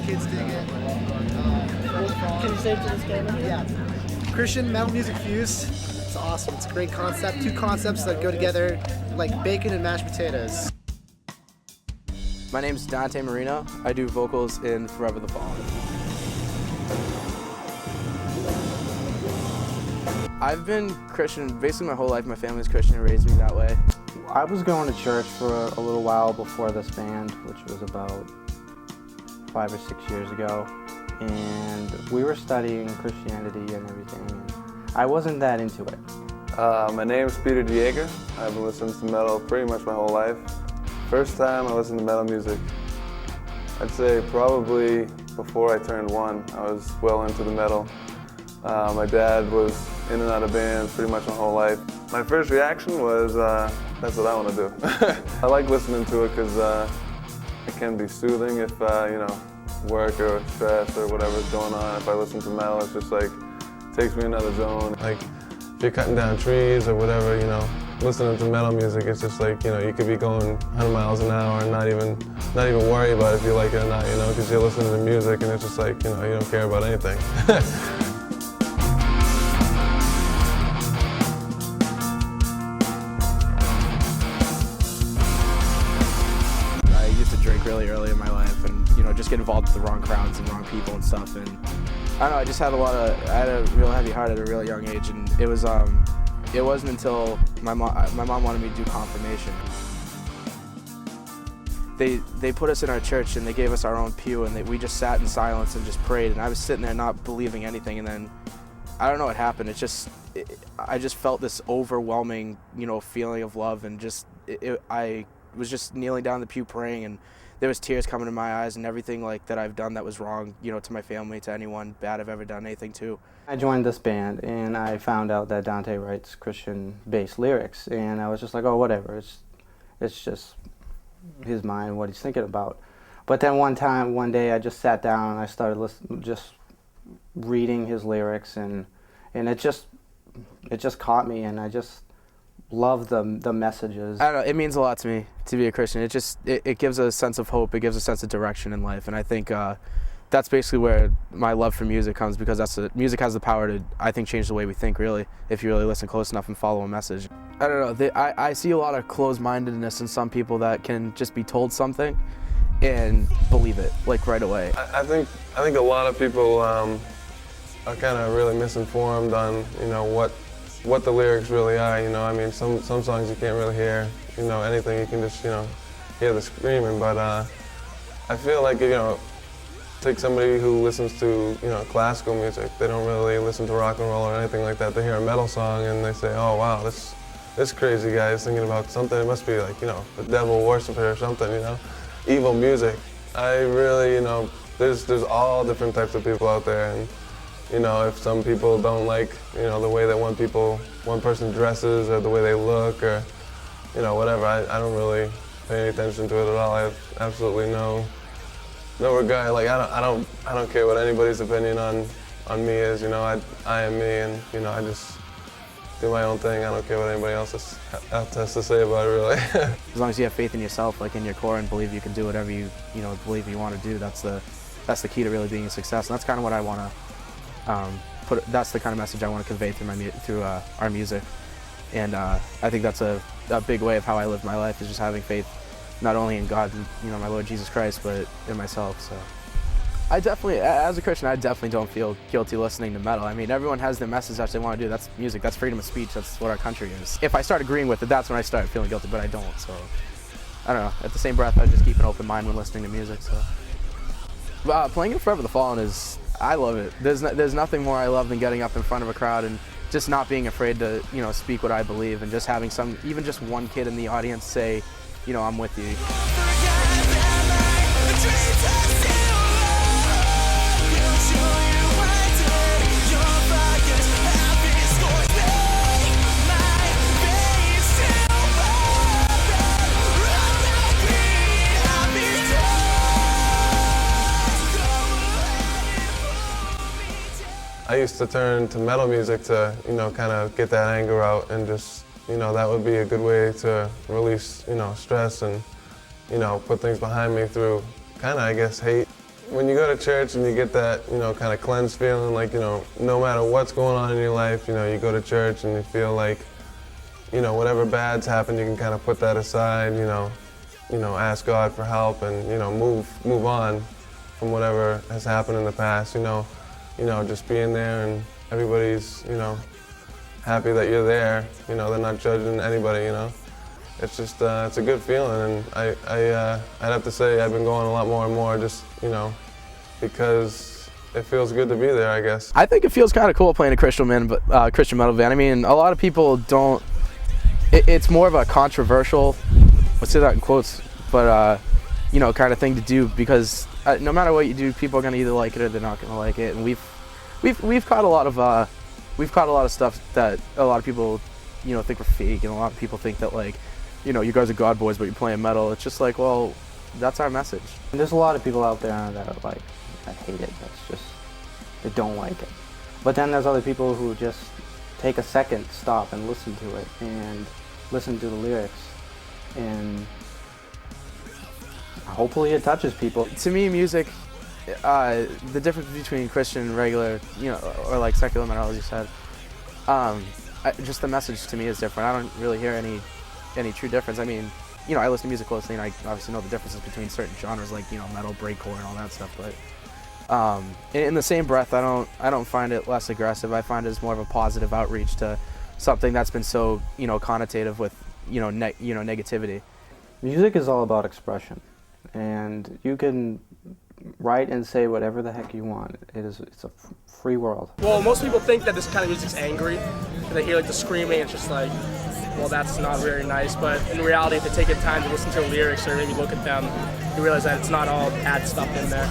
kids dig it. Can you say it to this camera? Yeah. Christian metal music fused. It's awesome. It's a great concept. Two concepts that go together like bacon and mashed potatoes. My name's Dante Marino. I do vocals in Forever the Fallen. I've been Christian basically my whole life. My family's Christian and raised me that way. I was going to church for a little while before this band, which was about 5 or 6 years ago, and we were studying Christianity and everything, and I wasn't that into it. My name's Peter Diego. I've been listening to metal pretty much my whole life. First time I listened to metal music, I'd say probably before I turned 1, I was well into the metal. My dad was in and out of bands pretty much my whole life. My first reaction was, that's what I want to do. I like listening to it because it can be soothing if, work or stress or whatever's going on. If I listen to metal, it's just like, takes me another zone. Like, if you're cutting down trees or whatever, listening to metal music, it's just like, you could be going 100 miles an hour and not even worry about if you like it or not, because you're listening to music and it's just like, you don't care about anything. I used to drink really early in my life and, just get involved with the wrong crowds and wrong people and stuff. And I don't know, I just had I had a real heavy heart at a really young age, and it wasn't until my mom wanted me to do confirmation. They put us in our church and they gave us our own pew, and we just sat in silence and just prayed, and I was sitting there not believing anything, and then I don't know what happened. I just felt this overwhelming, feeling of love, and I was just kneeling down in the pew praying, and there was tears coming in my eyes, and everything like that I've done that was wrong, to my family, to anyone bad I've ever done anything to. I joined this band and I found out that Dante writes Christian-based lyrics, and I was just like, oh, whatever, it's just his mind, what he's thinking about. But then one day I just sat down and I started just reading his lyrics, and it just caught me, and I just love the messages. I don't know, it means a lot to me to be a Christian. It gives a sense of hope, it gives a sense of direction in life, and I think that's basically where my love for music comes, because music has the power to, I think, change the way we think, really, if you really listen close enough and follow a message. I don't know, I see a lot of closed-mindedness in some people that can just be told something and believe it, like, right away. I think a lot of people are kind of really misinformed on, what the lyrics really are, I mean, some songs you can't really hear, anything, you can just, hear the screaming, but I feel like, take somebody who listens to, classical music, they don't really listen to rock and roll or anything like that, they hear a metal song and they say, oh wow, this crazy guy is thinking about something, it must be like, the devil worshiper or something, evil music. I really, there's all different types of people out there, and if some people don't like, the way that one person dresses or the way they look or, whatever, I don't really pay any attention to it at all. I have absolutely no regard. Like, I don't care what anybody's opinion on me is, I am me, and, I just do my own thing. I don't care what anybody else has to say about it, really. As long as you have faith in yourself, like in your core, and believe you can do whatever you believe you want to do, that's the key to really being a success. And that's kind of what I want to that's the kind of message I want to convey through our music, and I think that's a big way of how I live my life, is just having faith not only in God and my Lord Jesus Christ, but in myself. So I definitely, as a Christian, I definitely don't feel guilty listening to metal. I mean, everyone has their message that they want to do. That's music, that's freedom of speech, that's what our country is. If I start agreeing with it, that's when I start feeling guilty, but I don't. So I don't know, at the same breath, I just keep an open mind when listening to music. So playing in Forever the Fallen I love it. There's nothing more I love than getting up in front of a crowd and just not being afraid to, speak what I believe, and just having even just one kid in the audience say, I'm with you. I used to turn to metal music to, kind of get that anger out, and just, that would be a good way to release, stress and, put things behind me through kind of, I guess, hate. when you go to church and you get that, you know, kind of cleansed feeling, like, you know, no matter what's going on in your life, you know, you go to church and you feel like, you know, whatever bad's happened, you can kind of put that aside, you know, ask God for help and, you know, move on from whatever has happened in the past, you know, just being there and everybody's, you know, happy that you're there, you know, they're not judging anybody, you know. It's just, it's a good feeling, and I'd have to say I've been going a lot more and more just, you know, because it feels good to be there, I guess. I think it feels kind of cool playing a Christian metal band. I mean, a lot of people don't, it's more of a controversial, let's say that in quotes, but, you know, kind of thing to do, because no matter what you do, people are going to either like it or they're not going to like it, and we've caught a lot of stuff that a lot of people, you know, think we're fake, and a lot of people think that, like, you know, you guys are God boys, but you're playing metal. It's just like, well, that's our message. And there's a lot of people out there that are like, I hate it. That's just, they don't like it. But then there's other people who just take a second, stop, and listen to it, and listen to the lyrics, and hopefully it touches people. To me, music, the difference between Christian and regular, you know, or like secular metal, as you said, just the message to me is different. I don't really hear any true difference. I mean, you know, I listen to music closely, and I obviously know the differences between certain genres, like, you know, metal, breakcore, and all that stuff. But in the same breath, I don't find it less aggressive. I find it as more of a positive outreach to something that's been so, you know, connotative with, you know, negativity. Music is all about expression, and you can write and say whatever the heck you want. It's a free world. Well, most people think that this kind of music's angry. They hear like the screaming, it's just like, well, that's not very nice. But in reality, if they take the time to listen to the lyrics or maybe look at them, you realize that it's not all bad stuff in there.